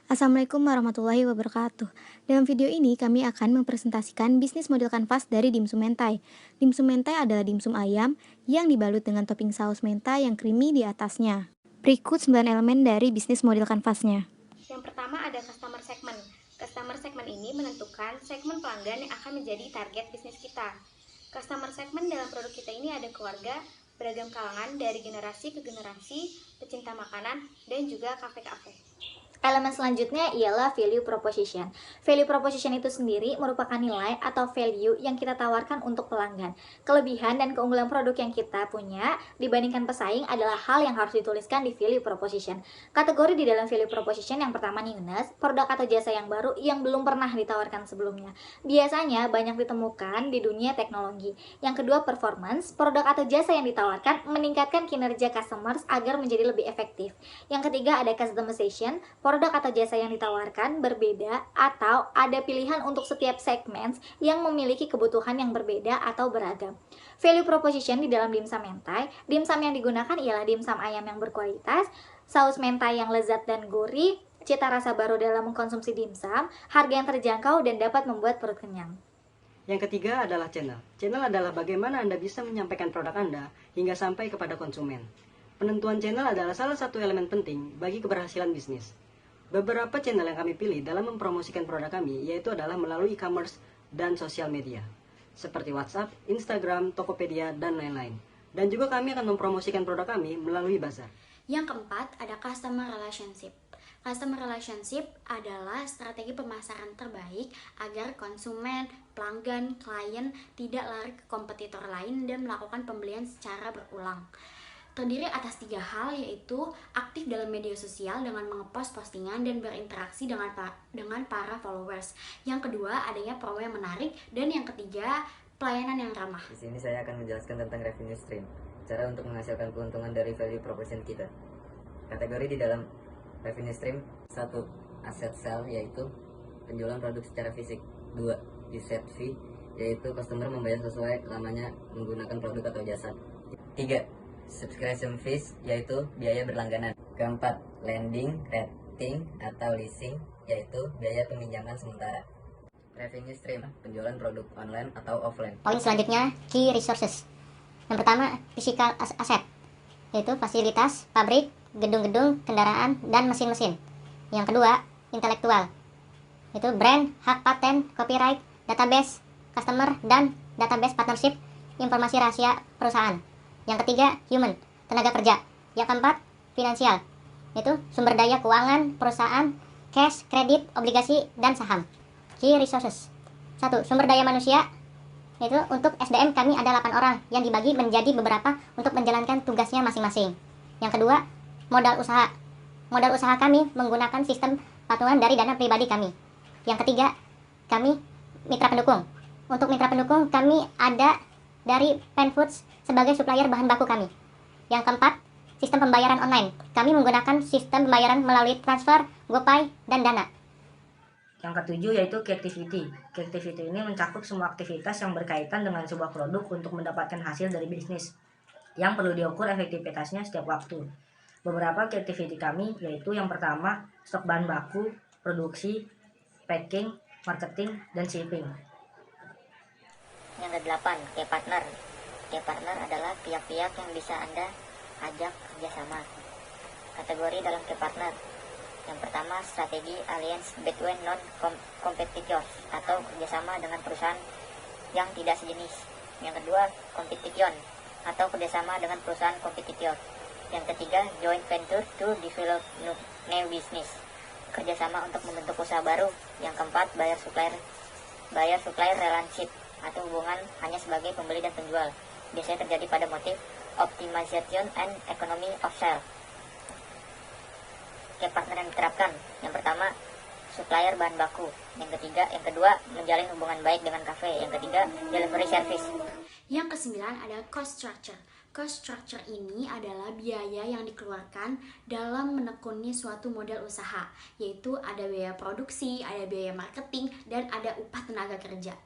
Assalamualaikum warahmatullahi wabarakatuh. Dalam video ini kami akan mempresentasikan bisnis model kanvas dari dimsum mentai. Dimsum mentai adalah dimsum ayam yang dibalut dengan topping saus mentai yang creamy di atasnya. Berikut 9 elemen dari bisnis model kanvasnya. Yang pertama ada customer segment. Customer segment ini menentukan segmen pelanggan yang akan menjadi target bisnis kita. Customer segment dalam produk kita ini ada keluarga, beragam kalangan dari generasi ke generasi, pecinta makanan, dan juga kafe-kafe. Elemen selanjutnya ialah value proposition. Value proposition itu sendiri merupakan nilai atau value yang kita tawarkan untuk pelanggan. Kelebihan dan keunggulan produk yang kita punya dibandingkan pesaing adalah hal yang harus dituliskan di value proposition. Kategori di dalam value proposition yang pertama newness, produk atau jasa yang baru yang belum pernah ditawarkan sebelumnya. Biasanya banyak ditemukan di dunia teknologi. Yang kedua performance, produk atau jasa yang ditawarkan meningkatkan kinerja customers agar menjadi lebih efektif. Yang ketiga ada customization, produk atau jasa yang ditawarkan berbeda atau ada pilihan untuk setiap segmen yang memiliki kebutuhan yang berbeda atau beragam. Value proposition di dalam dimsum mentai, dimsum yang digunakan ialah dimsum ayam yang berkualitas, saus mentai yang lezat dan gurih, cita rasa baru dalam mengkonsumsi dimsum, harga yang terjangkau dan dapat membuat perut kenyang. Yang ketiga adalah channel. Channel adalah bagaimana Anda bisa menyampaikan produk Anda hingga sampai kepada konsumen. Penentuan channel adalah salah satu elemen penting bagi keberhasilan bisnis. Beberapa channel yang kami pilih dalam mempromosikan produk kami yaitu adalah melalui e-commerce dan sosial media, seperti WhatsApp, Instagram, Tokopedia, dan lain-lain. Dan juga kami akan mempromosikan produk kami melalui bazar. Yang keempat ada customer relationship. Customer relationship adalah strategi pemasaran terbaik agar konsumen, pelanggan, klien tidak lari ke kompetitor lain dan melakukan pembelian secara berulang. Terdiri atas 3 hal, yaitu aktif dalam media sosial dengan mengepost postingan dan berinteraksi dengan para followers. Yang kedua, adanya promo yang menarik, dan yang ketiga, pelayanan yang ramah. Di sini saya akan menjelaskan tentang revenue stream, cara untuk menghasilkan keuntungan dari value proposition kita. Kategori di dalam revenue stream: 1. Asset sale, yaitu penjualan produk secara fisik. 2. Usage fee, yaitu customer membayar sesuai lamanya menggunakan produk atau jasa. 3. Subscription fees, yaitu biaya berlangganan. Keempat, lending, renting, atau leasing, yaitu biaya peminjaman sementara. Revenue stream, penjualan produk online atau offline. Poin selanjutnya, key resources. Yang pertama, physical asset, yaitu fasilitas, pabrik, gedung-gedung, kendaraan, dan mesin-mesin. Yang kedua, intelektual, yaitu brand, hak paten, copyright, database, customer, dan database partnership, informasi rahasia perusahaan. Yang ketiga, human, tenaga kerja. Yang keempat, finansial, yaitu sumber daya keuangan perusahaan, cash, kredit, obligasi, dan saham. Key resources. 1. Sumber daya manusia, yaitu untuk SDM kami ada 8 orang yang dibagi menjadi beberapa untuk menjalankan tugasnya masing-masing. Yang kedua, modal usaha. Modal usaha kami menggunakan sistem patungan dari dana pribadi kami. Yang ketiga, kami mitra pendukung. Untuk mitra pendukung kami ada dari Pen Foods sebagai supplier bahan baku kami. Yang keempat, sistem pembayaran online. Kami menggunakan sistem pembayaran melalui transfer, GoPay, dan Dana. Yang ketujuh yaitu creativity. Creativity ini mencakup semua aktivitas yang berkaitan dengan sebuah produk untuk mendapatkan hasil dari bisnis, yang perlu diukur efektivitasnya setiap waktu. Beberapa creativity kami yaitu yang pertama, stok bahan baku, produksi, packing, marketing, dan shipping. Yang ke-8, key partner. Key partner adalah pihak-pihak yang bisa Anda ajak kerjasama. Kategori dalam key partner. Yang pertama, strategi alliance between non-competitors atau kerjasama dengan perusahaan yang tidak sejenis. Yang kedua, competition atau kerjasama dengan perusahaan kompetitor. Yang ketiga, joint venture to develop new business, kerjasama untuk membentuk usaha baru. Yang keempat, buyer supplier relationship atau hubungan hanya sebagai pembeli dan penjual. Biasanya terjadi pada motif optimization and economy of scale. Key partner yang diterapkan. Yang pertama, supplier bahan baku. Yang kedua, menjalin hubungan baik dengan kafe. Yang ketiga, delivery service. Yang kesembilan ada cost structure. Cost structure ini adalah biaya yang dikeluarkan dalam menekuni suatu model usaha, yaitu ada biaya produksi, ada biaya marketing, dan ada upah tenaga kerja.